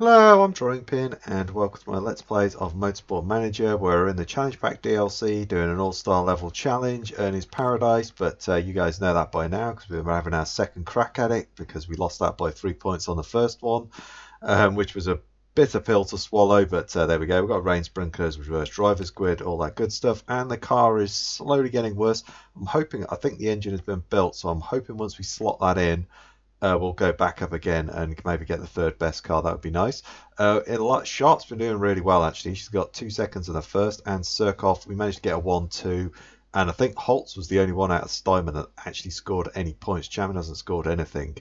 Hello, I'm Drawing Pin, and welcome to my Let's Plays of Motorsport Manager. We're in the Challenge Pack DLC doing an all-star level challenge, Ernie's Paradise, but you guys know that by now because we're having our second crack at it because we lost that by 3 points on the first one, which was a bitter pill to swallow, but there we go. We've got rain sprinklers, reverse driver's grid, all that good stuff, and the car is slowly getting worse. I think the engine has been built, so I'm hoping once we slot that in, we'll go back up again and maybe get the third best car. That would be nice. Sharp's been doing really well, actually. She's got 2 seconds in the first, and Surkoff, we managed to get a 1-2. And I think Holtz was the only one out of Steinman that actually scored any points. Chapman hasn't scored anything.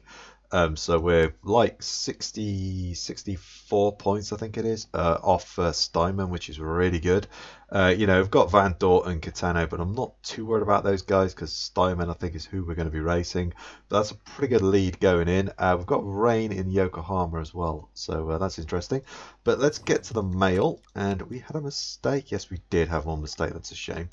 So we're like 64 points, I think it is, off Steinman, which is really good. We've got Van Dort and Catano, but I'm not too worried about those guys because Steinman, I think, is who we're going to be racing. But that's a pretty good lead going in. We've got rain in Yokohama as well, so that's interesting. But let's get to the mail, and we had a mistake. Yes, we did have one mistake. That's a shame.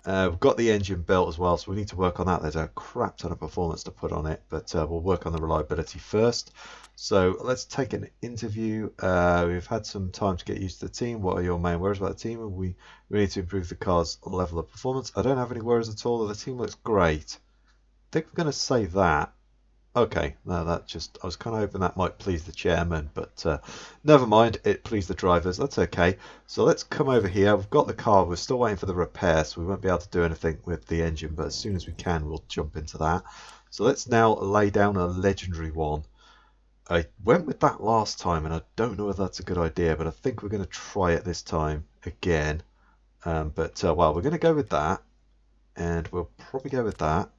We've got the engine built as well, so we need to work on that. There's a crap ton of performance to put on it, but we'll work on the reliability first. So let's take an interview. We've had some time to get used to the team. What are your main worries about the team? We need to improve the car's level of performance. I don't have any worries at all. The team looks great. I think we're going to say that. Okay, no, I was kind of hoping that might please the chairman, but never mind, it pleased the drivers. That's okay. So let's come over here. We've got the car. We're still waiting for the repair, so we won't be able to do anything with the engine, but as soon as we can, we'll jump into that. So let's now lay down a legendary one. I went with that last time, and I don't know if that's a good idea, but I think we're going to try it this time again. Well, we're going to go with that, and we'll probably go with that.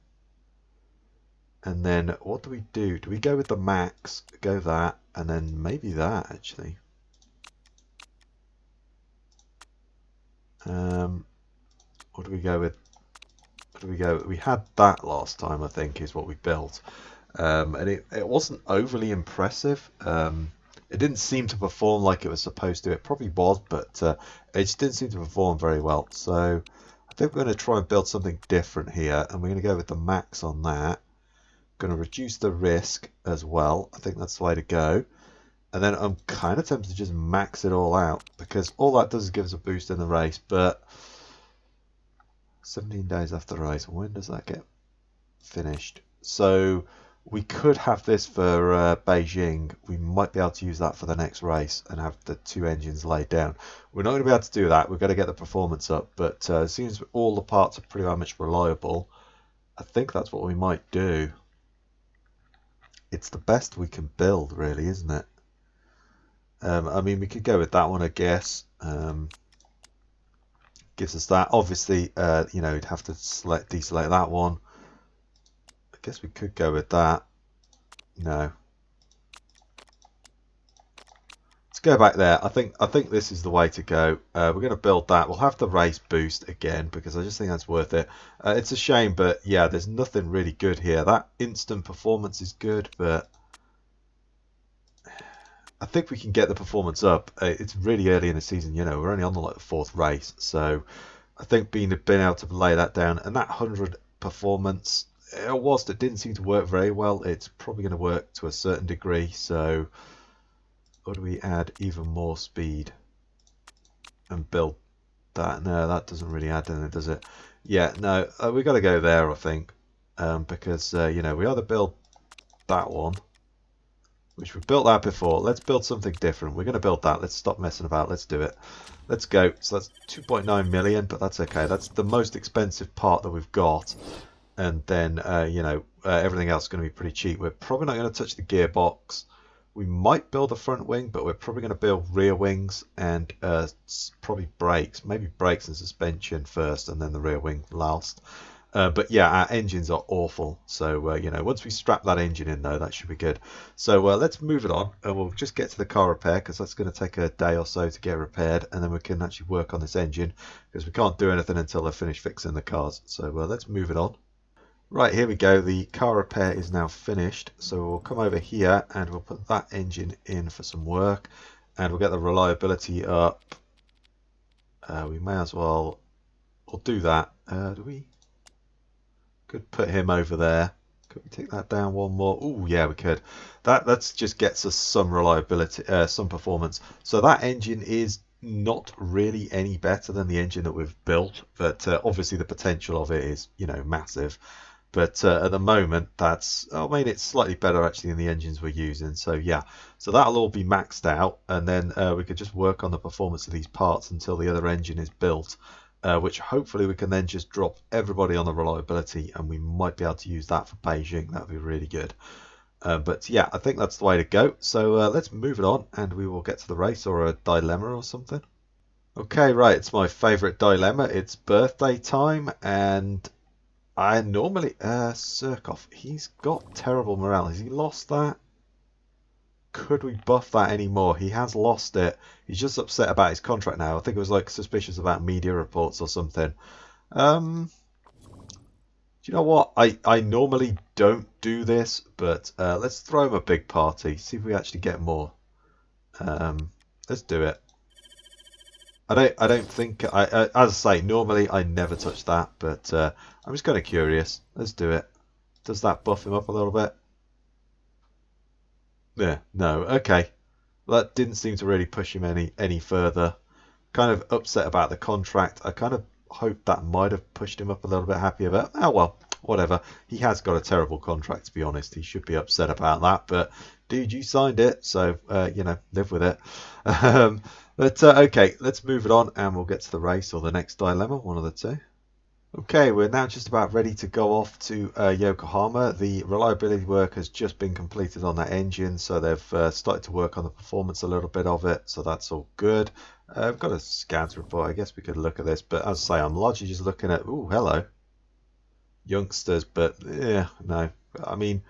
And then what do we do? Do we go with the max, go that, and then maybe that actually? What do we go with? What do we go? We had that last time, I think, is what we built. And it wasn't overly impressive. It didn't seem to perform like it was supposed to. It probably was, but it just didn't seem to perform very well. So I think we're going to try and build something different here, and we're going to go with the max on that. Going to reduce the risk as well. I think that's the way to go. And then I'm kind of tempted to just max it all out because all that does is give us a boost in the race. But 17 days after the race, when does that get finished? So we could have this for Beijing. We might be able to use that for the next race and have the 2 engines laid down. We're not going to be able to do that. We're going to get the performance up. But as soon as all the parts are pretty much reliable, I think that's what we might do. It's the best we can build, really, isn't it? I mean, we could go with that one, I guess. Gives us that. Obviously, you'd have to deselect that one. I guess we could go with that. No. Let's go back there. I think this is the way to go. We're going to build that. We'll have the race boost again because I just think that's worth it. It's a shame, but yeah, there's nothing really good here. That instant performance is good, but I think we can get the performance up. It's really early in the season, we're only on the 4th race, so I think being able to lay that down, and that 100 performance, it didn't seem to work very well. It's probably going to work to a certain degree, so or do we add even more speed and build that? No, that doesn't really add anything, does it? Yeah, no, we've got to go there, I think, because, we either build that one, which we've built that before. Let's build something different. We're going to build that. Let's stop messing about. Let's do it. Let's go. So that's 2.9 million, but that's okay. That's the most expensive part that we've got. And then, everything else is going to be pretty cheap. We're probably not going to touch the gearbox. We might build a front wing, but we're probably going to build rear wings and probably brakes. Maybe brakes and suspension first and then the rear wing last. But yeah, our engines are awful. So, once we strap that engine in, though, that should be good. So let's move it on and we'll just get to the car repair because that's going to take a day or so to get repaired. And then we can actually work on this engine because we can't do anything until they're finished fixing the cars. So let's move it on. Right, here we go. The car repair is now finished. So we'll come over here and we'll put that engine in for some work. And we'll get the reliability up. We may as well... We'll do that. Do we? Could put him over there. Could we take that down one more? Oh, yeah, we could. That just gets us some reliability, some performance. So that engine is not really any better than the engine that we've built, but obviously the potential of it is, massive. But at the moment, I mean, it's slightly better actually than the engines we're using. So yeah, so that'll all be maxed out, and then we could just work on the performance of these parts until the other engine is built, which hopefully we can then just drop everybody on the reliability, and we might be able to use that for Beijing. That'd be really good. But yeah, I think that's the way to go. So let's move it on, and we will get to the race or a dilemma or something. Okay, right, it's my favourite dilemma. It's birthday time, and I normally Surkov, he's got terrible morale. Has he lost that? Could we buff that anymore? He has lost it. He's just upset about his contract now. I think it was like suspicious about media reports or something. Do you know what? I normally don't do this, but let's throw him a big party. See if we actually get more. Let's do it. I don't think as I say, normally I never touch that, but I'm just kind of curious. Let's do it. Does that buff him up a little bit? Yeah, no, okay. Well, that didn't seem to really push him any further. Kind of upset about the contract. I kind of hoped that might have pushed him up a little bit happier, but oh well, whatever. He has got a terrible contract, to be honest. He should be upset about that, but dude, you signed it, so live with it. But okay, let's move it on, and we'll get to the race or the next dilemma, one of the two. Okay, we're now just about ready to go off to Yokohama. The reliability work has just been completed on that engine, so they've started to work on the performance a little bit of it, so that's all good. I've got a scans report. I guess we could look at this, but as I say, I'm largely just looking at, ooh, hello, youngsters, but yeah, no. I mean,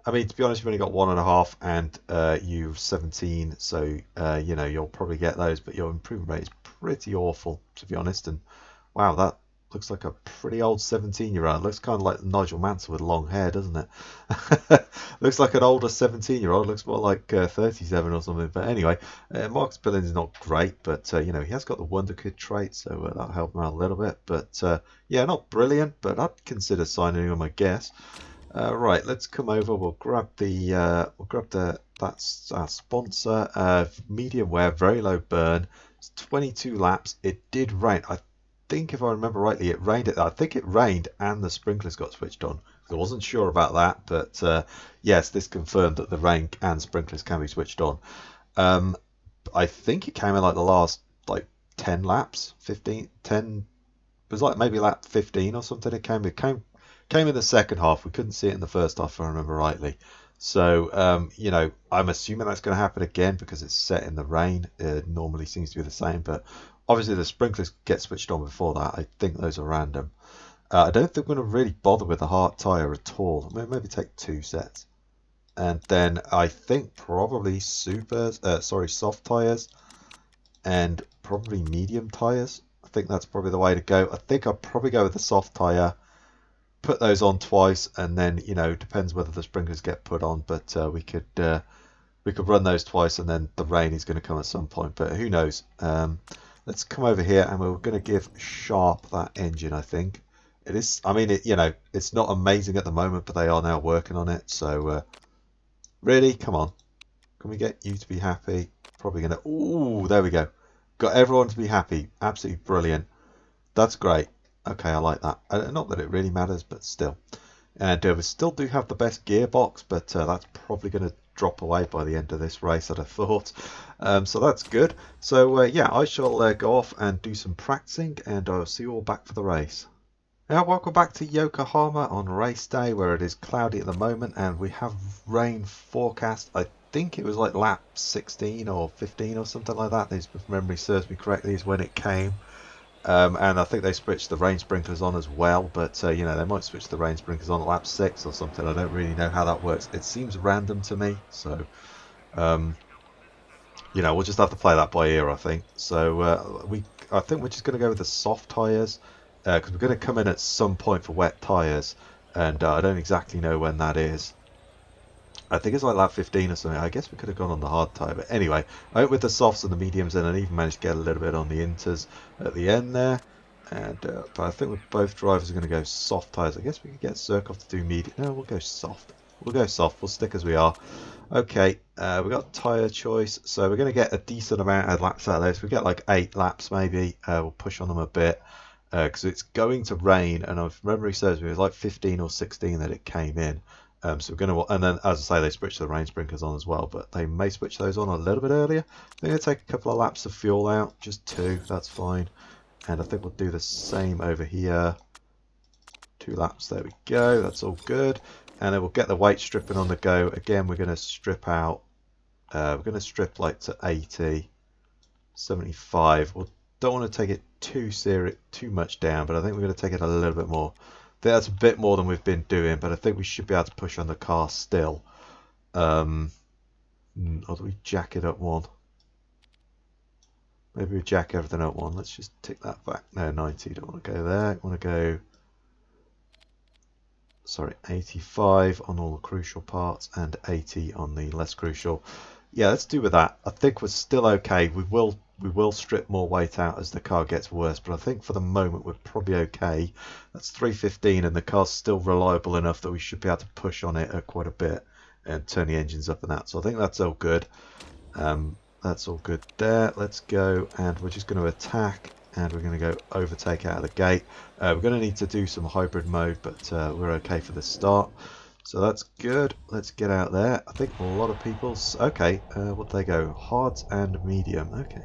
to be honest, you've only got 1.5, and you're 17, so you'll probably get those, but your improvement rate is pretty awful, to be honest. And wow, that looks like a pretty old 17-year-old. Looks kind of like Nigel Mansell with long hair, doesn't it? Looks like an older 17-year-old. Looks more like 37 or something. But anyway, Marcus Billings is not great, but he has got the Wonder Kid trait, so that'll help him out a little bit. But yeah, not brilliant, but I'd consider signing him, I guess. Right, let's come over. We'll grab that's our sponsor. Medium wear, very low burn. It's 22 laps. It did rain. I think if I remember rightly, it rained. I think it rained and the sprinklers got switched on. I wasn't sure about that, but yes, this confirmed that the rain and sprinklers can be switched on. I think it came in like the last 10 laps, 15, 10. It was like maybe lap 15 or something. It came in the second half. We couldn't see it in the first half, if I remember rightly. So, I'm assuming that's going to happen again because it's set in the rain. It normally seems to be the same, but obviously the sprinklers get switched on before that. I think those are random. I don't think we're going to really bother with the hard tyre at all. Maybe take 2 sets. And then I think probably soft tyres and probably medium tyres. I think that's probably the way to go. I think I'll probably go with the soft tyre. Put those on twice, and then depends whether the sprinklers get put on, but we could run those twice, and then the rain is going to come at some point, but who knows. Let's come over here, and we're going to give Sharp that engine. I think it is. I mean, it's not amazing at the moment, but they are now working on it. So really, come on, can we get you to be happy? Probably gonna. Ooh, there we go. Got everyone to be happy. Absolutely brilliant. That's great. Okay, I like that. Not that it really matters, but still. And we still do have the best gearbox, but that's probably going to drop away by the end of this race, I'd have thought. So that's good. So yeah, I shall go off and do some practicing, and I'll see you all back for the race. Now, welcome back to Yokohama on race day, where it is cloudy at the moment, and we have rain forecast. I think it was like lap 16 or 15 or something like that. If memory serves me correctly, is when it came. And I think they switched the rain sprinklers on as well, but they might switch the rain sprinklers on at lap 6 or something. I don't really know how that works. It seems random to me, so we'll just have to play that by ear, I think. So I think we're just going to go with the soft tyres because we're going to come in at some point for wet tyres, and I don't exactly know when that is. I think it's like lap 15 or something. I guess we could have gone on the hard tyre. But anyway, I went with the softs and the mediums and I even managed to get a little bit on the inters at the end there. And but I think with both drivers are going to go soft tyres. I guess we could get Surkov to do medium. No, we'll go soft. We'll go soft. We'll stick as we are. Okay, we got tyre choice, so we're going to get a decent amount of laps out of this. We get like 8 laps maybe. We'll push on them a bit because it's going to rain, and if memory serves me, it was like 15 or 16 that it came in. So we're going to, and then as I say, they switch the rain sprinklers on as well, but they may switch those on a little bit earlier. They're going to take a couple of laps of fuel out, just 2, that's fine. And I think we'll do the same over here. 2 laps, there we go, that's all good. And then we'll get the weight stripping on the go. Again, we're going to strip out, we're going to strip like to 80, 75. We don't want to take it too much down, but I think we're going to take it a little bit more. I think that's a bit more than we've been doing, but I think we should be able to push on the car still. Or do we jack it up 1? Maybe we jack everything up 1. Let's just tick that back. No, 90. Don't want to go there. I want to go, sorry, 85 on all the crucial parts and 80 on the less crucial. Yeah, let's do with that. I think we're still okay. We will strip more weight out as the car gets worse, but I think for the moment we're probably okay. That's 315 and the car's still reliable enough that we should be able to push on it quite a bit and turn the engines up and that. So I think that's all good. That's all good there. Let's go, and we're just going to attack, and we're going to go overtake out of the gate. We're going to need to do some hybrid mode, but we're okay for the start. So that's good. Let's get out there. I think a lot of people's... Okay, what do they go? Hards and medium. Okay.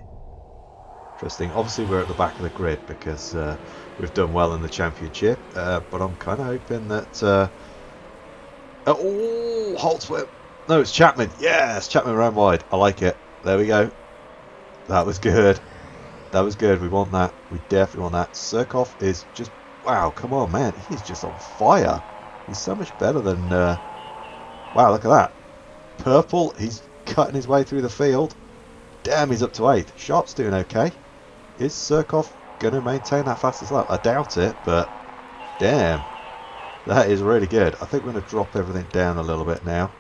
Interesting. Obviously, we're at the back of the grid because we've done well in the championship, but I'm kind of hoping that... Oh, Holtzwhip. No, it's Chapman. Yes, Chapman ran wide. I like it. There we go. That was good. That was good. We want that. We definitely want that. Surkov is just... Wow, come on, man. He's just on fire. He's so much better than... Wow, look at that. Purple. He's cutting his way through the field. Damn, he's up to 8th. Sharp's doing okay. Is Surkov going to maintain that fastest lap? I doubt it, but... Damn. That is really good. I think we're going to drop everything down a little bit now.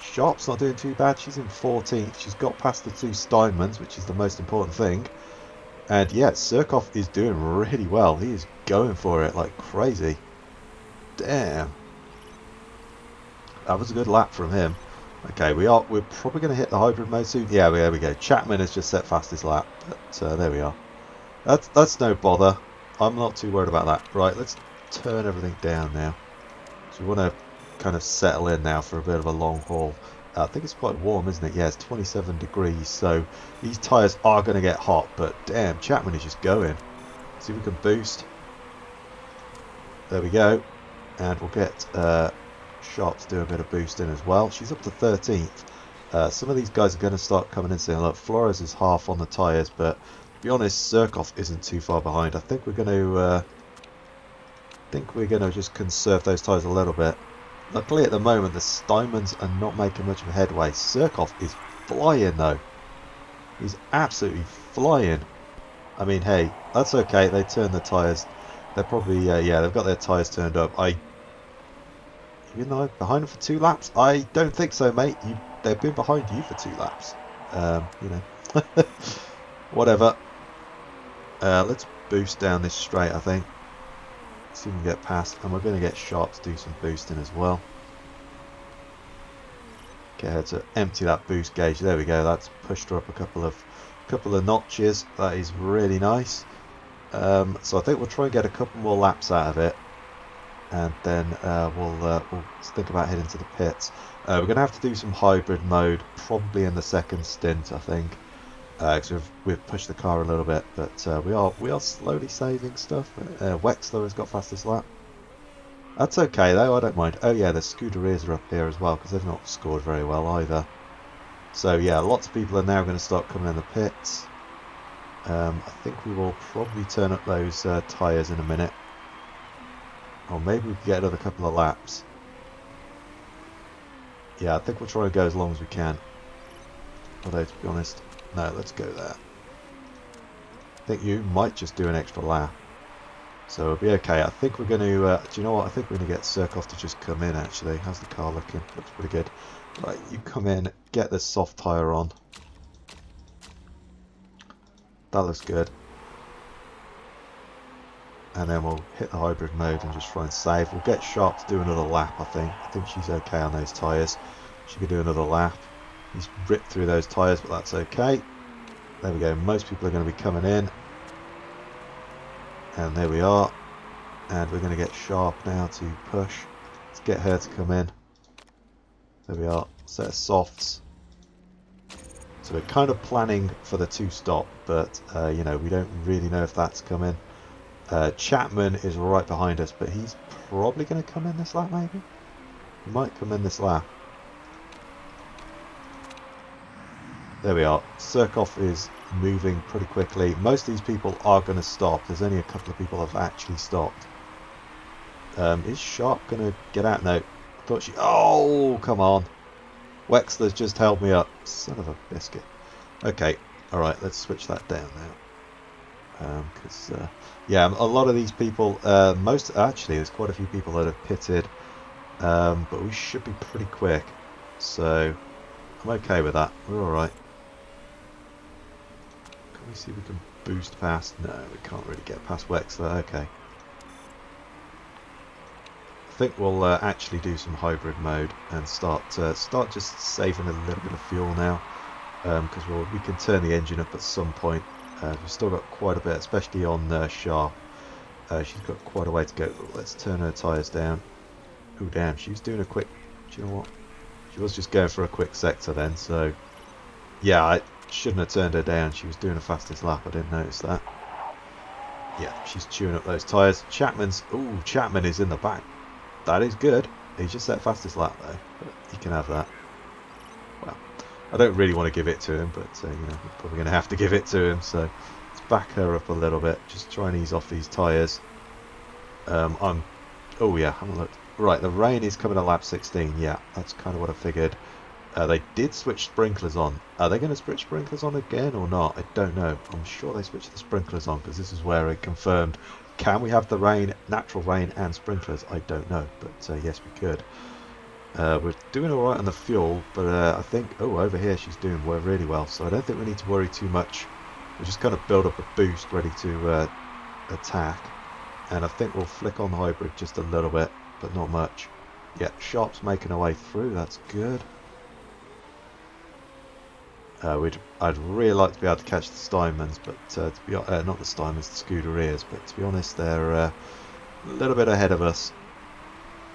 Sharp's not doing too bad. She's in 14th. She's got past the 2 Steinmans, which is the most important thing. And yeah, Surkov is doing really well. He is going for it like crazy. Damn. That was a good lap from him. Okay, we're probably going to hit the hybrid mode soon. Yeah, there we go. Chapman has just set fastest lap. But there we are. That's no bother. I'm not too worried about that. Right, let's turn everything down now. So we want to kind of settle in now for a bit of a long haul. I think it's quite warm, isn't it? Yeah, it's 27 degrees, so these tyres are going to get hot, but damn, Chapman is just going. See if we can boost. There we go. And we'll get Sharp to do a bit of boosting as well. She's up to 13th. Some of these guys are going to start coming in soon. Look, Flores is half on the tyres, but to be honest, Surkov isn't too far behind. I think we're going to just conserve those tyres a little bit. Luckily at the moment the Steinmans are not making much of a headway. Surkov is flying though. He's absolutely flying. I mean, hey, that's okay. They turned the tyres. They're probably, yeah, they've got their tyres turned up. Even though I'm behind them for 2 laps? I don't think so, mate. They've been behind you for 2 laps. You know. Whatever. Let's boost down this straight, I think. See if we can get past, and we're going to get Sharp to do some boosting as well. Get her to empty that boost gauge. There we go. That's pushed her up a couple of notches. That is really nice. So I think we'll try and get a couple more laps out of it, and then we'll think about heading to the pits. We're going to have to do some hybrid mode, probably in the second stint, I think. Because we've pushed the car a little bit, but we are slowly saving stuff. Wexler has got fastest lap. That's okay though, I don't mind. Oh yeah, the Scuderias are up here as well because they've not scored very well either. So yeah, lots of people are now going to start coming in the pits. I think we will probably turn up those tyres in a minute, or maybe we can get another couple of laps. Yeah, I think we'll try and go as long as we can. Although to be honest. No, let's go there. I think you might just do an extra lap. So it'll be okay. I think we're going to... do you know what? I think we're going to get Surkov to just come in, actually. How's the car looking? Looks pretty good. Right, you come in, get this soft tyre on. That looks good. and then we'll hit the hybrid mode and just try and save. We'll get Sharp to do another lap, I think. I think she's okay on those tyres. She could do another lap. He's ripped through those tyres, but that's okay. There we go. Most people are going to be coming in. And there we are. And we're going to get Sharp now to push. Let's get her to come in. There we are. Set of softs. So we're kind of planning for the 2-stop, but you know, we don't really know if that's coming. Chapman is right behind us, but he's probably going to come in this lap, maybe? He might come in this lap. There we are. Surkoff is moving pretty quickly. Most of these people are going to stop. There's only a couple of people that have actually stopped. Is Sharp going to get out? No. I thought she... Oh, come on. Wexler's just held me up. Son of a biscuit. Okay. Alright, let's switch that down now. Because, yeah, a lot of these people... Actually, there's quite a few people that have pitted. But we should be pretty quick. So, I'm okay with that. We're alright. Can we see if we can boost past? No, we can't really get past Wexler. Okay. I think we'll actually do some hybrid mode and start just saving a little bit of fuel now, because we can turn the engine up at some point. We've still got quite a bit, especially on Sharp. She's got quite a way to go. Let's turn her tyres down. Oh damn, she was doing a quick... Do you know what? She was just going for a quick sector then, so... Yeah, I shouldn't have turned her down. She was doing the fastest lap, I didn't notice that. Yeah, she's chewing up those tyres. Ooh, Chapman is in the back. That is good. He just set fastest lap though, but he can have that. Well, I don't really want to give it to him, but you know, we're probably going to have to give it to him. So let's back her up a little bit. Just try and ease off these tyres. Oh yeah, haven't looked. Right, the rain is coming at lap 16. Yeah, that's kind of what I figured. They did switch sprinklers on. Are they going to switch sprinklers on again or not? I don't know. I'm sure they switched the sprinklers on because this is where it confirmed. Can we have the rain, natural rain and sprinklers? I don't know, but yes we could. We're doing alright on the fuel, but I think, oh, over here she's doing really well, so I don't think we need to worry too much. We'll just kind of build up a boost ready to attack, and I think we'll flick on the hybrid just a little bit, but not much. Yeah, Sharp's making her way through, that's good. I'd really like to be able to catch the Steinmans, but to be not the Steinmans, the Scuderias, but to be honest, they're a little bit ahead of us.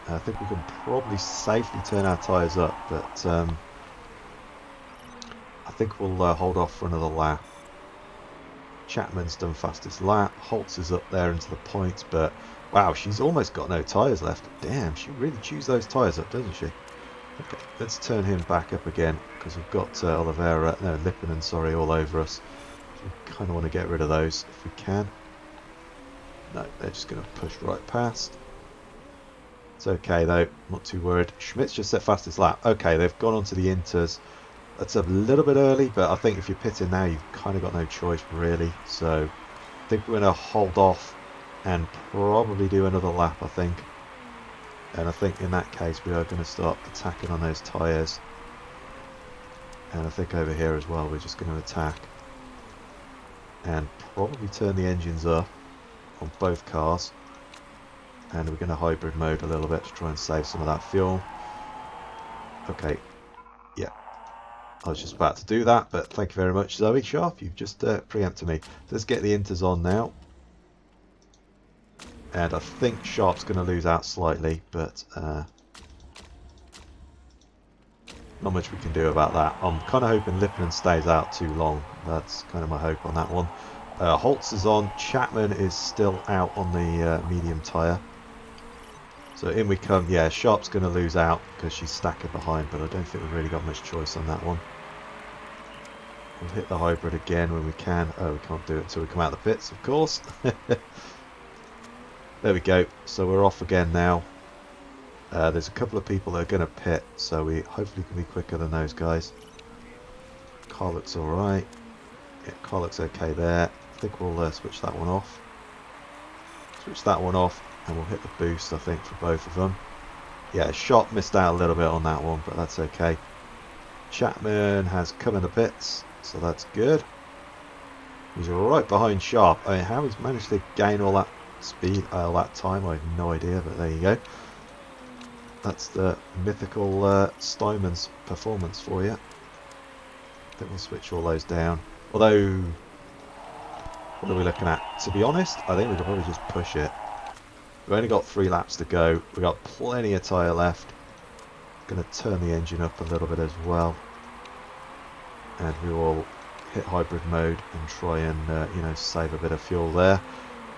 I think we can probably safely turn our tyres up, but I think we'll hold off for another lap. Chapman's done fastest lap. Holtz is up there into the points, but wow, she's almost got no tyres left. Damn, she really chews those tyres up, doesn't she? Okay, let's turn him back up again, because we've got Lippinen, sorry, all over us. So we kind of want to get rid of those if we can. No, they're just going to push right past. It's okay though, not too worried. Schmidt's just set fastest lap. Okay, they've gone onto the Inters. That's a little bit early, but I think if you're pitting now, you've kind of got no choice really. So I think we're going to hold off and probably do another lap, I think. And I think in that case we are going to start attacking on those tyres. And I think over here as well we're just going to attack. And probably turn the engines up on both cars. And we're going to hybrid mode a little bit to try and save some of that fuel. Okay, yeah. I was just about to do that, but thank you very much, Zoe Sharp. You've just preempted me. Let's get the Inters on now. And I think Sharp's going to lose out slightly, but not much we can do about that. I'm kind of hoping Lippinen stays out too long. That's kind of my hope on that one. Holtz is on. Chapman is still out on the medium tyre. So in we come. Yeah, Sharp's going to lose out because she's stacking behind, but I don't think we've really got much choice on that one. We'll hit the hybrid again when we can. Oh, we can't do it until we come out of the pits, of course. There we go. So we're off again now. There's a couple of people that are going to pit, so we hopefully can be quicker than those guys. Car looks alright. Yeah, car looks okay there. I think we'll switch that one off. Switch that one off, and we'll hit the boost, I think, for both of them. Yeah, Shot missed out a little bit on that one, but that's okay. Chapman has come in the pits, so that's good. He's right behind Sharp. I mean, how he's managed to gain all that speed that time. I have no idea, but there you go. That's the mythical Steinman's performance for you. I think we'll switch all those down. Although, what are we looking at? To be honest, I think we could probably just push it. We've only got 3 laps to go. We've got plenty of tyre left. Going to turn the engine up a little bit as well. And we will hit hybrid mode and try and, you know, save a bit of fuel there.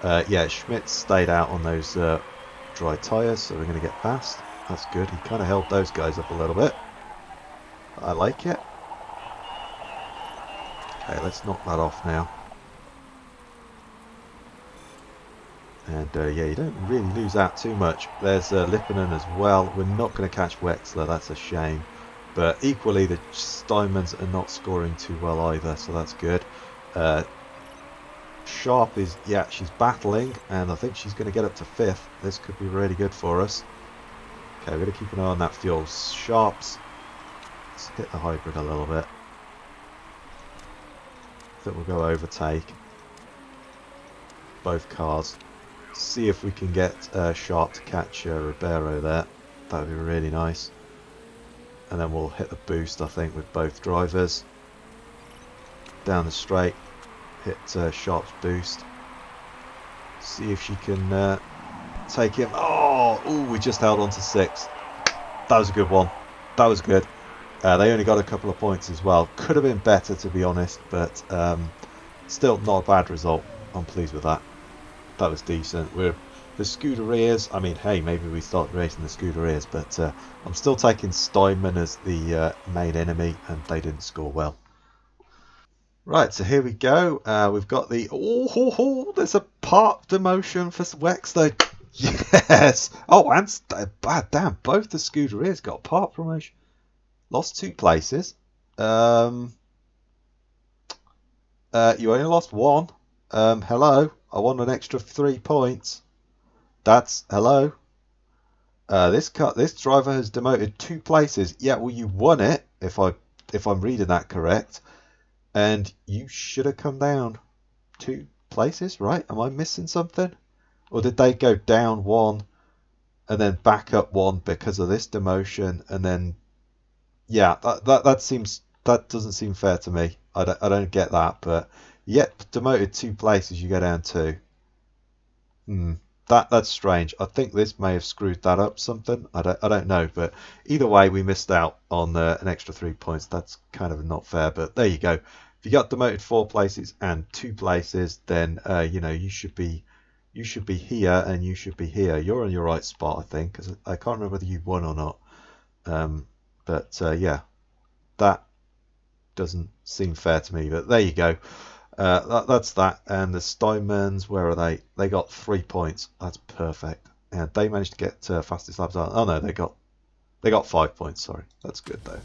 Yeah, Schmidt stayed out on those dry tyres, so we're going to get past. That's good. He kind of held those guys up a little bit. I like it. Okay, let's knock that off now. And yeah, you don't really lose out too much. There's Lipponen as well. We're not going to catch Wexler, that's a shame. But equally, the Steinmans are not scoring too well either, so that's good. Sharp is, yeah, she's battling, and I think she's going to get up to 5th. This could be really good for us. Okay, we're going to keep an eye on that fuel. Sharps, let's hit the hybrid a little bit. I think we'll go overtake both cars. See if we can get Sharp to catch Ribeiro there. That would be really nice. And then we'll hit the boost, I think, with both drivers. Down the straight, hit Sharp's boost. See if she can take him. Oh, ooh, we just held on to 6th. That was a good one. That was good. They only got a couple of points as well. Could have been better, to be honest, but still not a bad result. I'm pleased with that. That was decent. We're the Scuderias. I mean, hey, maybe we start racing the Scuderias, but I'm still taking Steinman as the main enemy, and they didn't score well. Right, so here we go. We've got the there's a part demotion for Wexler. Yes. Oh, and damn, both the Scuderias got part promotion. Lost 2 places. You only lost 1. Hello. I won an extra 3 points. That's hello. This driver has demoted 2 places. Yeah, well, you won it if I'm reading that correct, and you should have come down 2 places, right? Am I missing something, or did they go down 1 and then back up 1 because of this demotion? And then, yeah, that doesn't seem fair to me. I don't get that, but yet demoted 2 places, you go down 2. That's strange. I think this may have screwed that up something. I don't know, but either way, we missed out on an extra 3 points. That's kind of not fair, but there you go. If you got demoted 4 places and 2 places, then you know, you should be here and you should be here. You're in your right spot, I think, because I can't remember whether you won or not. But yeah, that doesn't seem fair to me. But there you go. That's that. And the Steinmans, where are they? They got 3 points. That's perfect. And they managed to get fastest laps. Oh no, they got 5 points. Sorry, that's good though.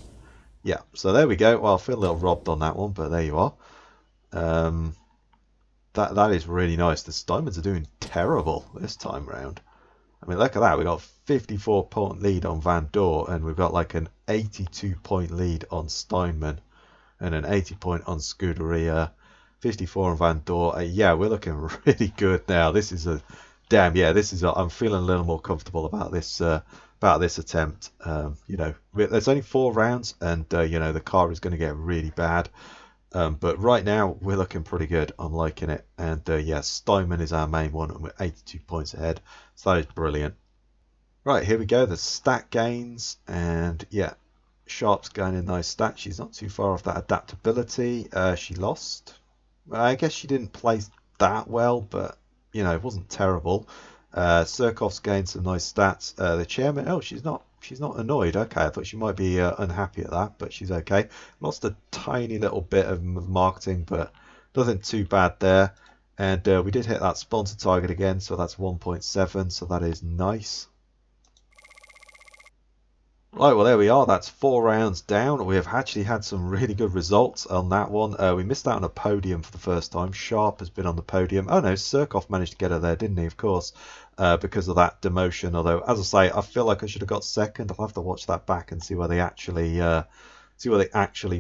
Yeah. So there we go. Well, I feel a little robbed on that one, but there you are. That is really nice. The Steinmans are doing terrible this time round. I mean, look at that. We got 54-point lead on Van Door, and we've got like an 82-point lead on Steinman, and an 80-point on Scuderia. 54 on Van Door. Yeah, we're looking really good now. This is a damn. Yeah, this is. I'm feeling a little more comfortable about this attempt. You know, there's only 4 rounds, and you know, the car is going to get really bad. But right now we're looking pretty good. I'm liking it. And yeah, Steinman is our main one, and we're 82 points ahead. So that is brilliant. Right, here we go. The stat gains, and yeah, Sharp's going in nice stats. She's not too far off that adaptability. She lost. I guess she didn't place that well, but you know, it wasn't terrible. Surkov's gained some nice stats. The chairman, oh, she's not annoyed. Okay, I thought she might be unhappy at that, but she's okay. Lost a tiny little bit of marketing, but nothing too bad there. And we did hit that sponsor target again, so that's 1.7, so that is nice. Right, well, there we are. That's 4 rounds down. We have actually had some really good results on that one. We missed out on a podium for the first time. Sharp has been on the podium. Oh, no, Surkov managed to get her there, didn't he? Of course, because of that demotion. Although, as I say, I feel like I should have got second. I'll have to watch that back and see where they actually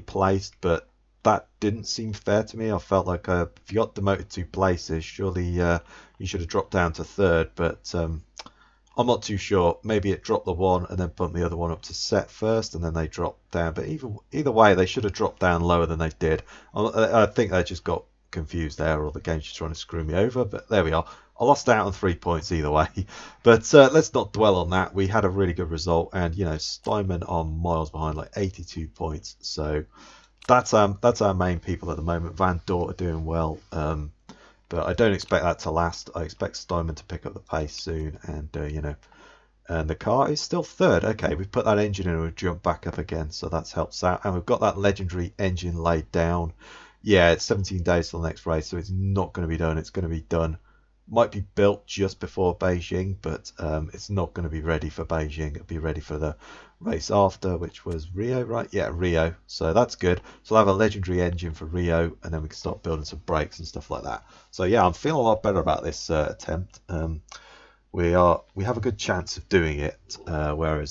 placed. But that didn't seem fair to me. I felt like if you got demoted 2 places, surely you should have dropped down to 3rd, but I'm not too sure. Maybe it dropped the one and then bumped the other one up to set first, and then they dropped down. But either way, they should have dropped down lower than they did. I think they just got confused there, or the game's just trying to screw me over. But there we are. I lost out on 3 points either way. But let's not dwell on that. We had a really good result, and Steinman are miles behind, like 82 points. So that's our main people at the moment. Van Dort are doing well. But I don't expect that to last. I expect Steinman to pick up the pace soon, and and the car is still 3rd. Okay, we've put that engine in and we've jumped back up again, so that's helps out. And we've got that legendary engine laid down. Yeah, it's 17 days till the next race, so it's not going to be done. It's going to be done. Might be built just before Beijing, but it's not going to be ready for Beijing. It'll be ready for the race after, which was Rio, right? Yeah, Rio. So that's good. So I'll have a legendary engine for Rio, and then we can start building some brakes and stuff like that. So yeah, I'm feeling a lot better about this attempt. We have a good chance of doing it. Whereas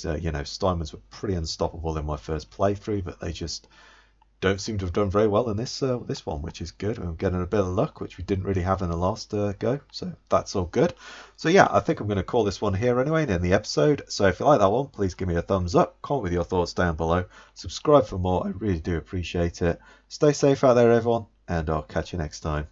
Steinman's were pretty unstoppable in my first playthrough, but they just don't seem to have done very well in this one, which is good. We're getting a bit of luck, which we didn't really have in the last go, so that's all good. So yeah, I think I'm going to call this one here anyway and end the episode. So if you like that one, please give me a thumbs up, comment with your thoughts down below, subscribe for more. I really do appreciate it. Stay safe out there, everyone, and I'll catch you next time.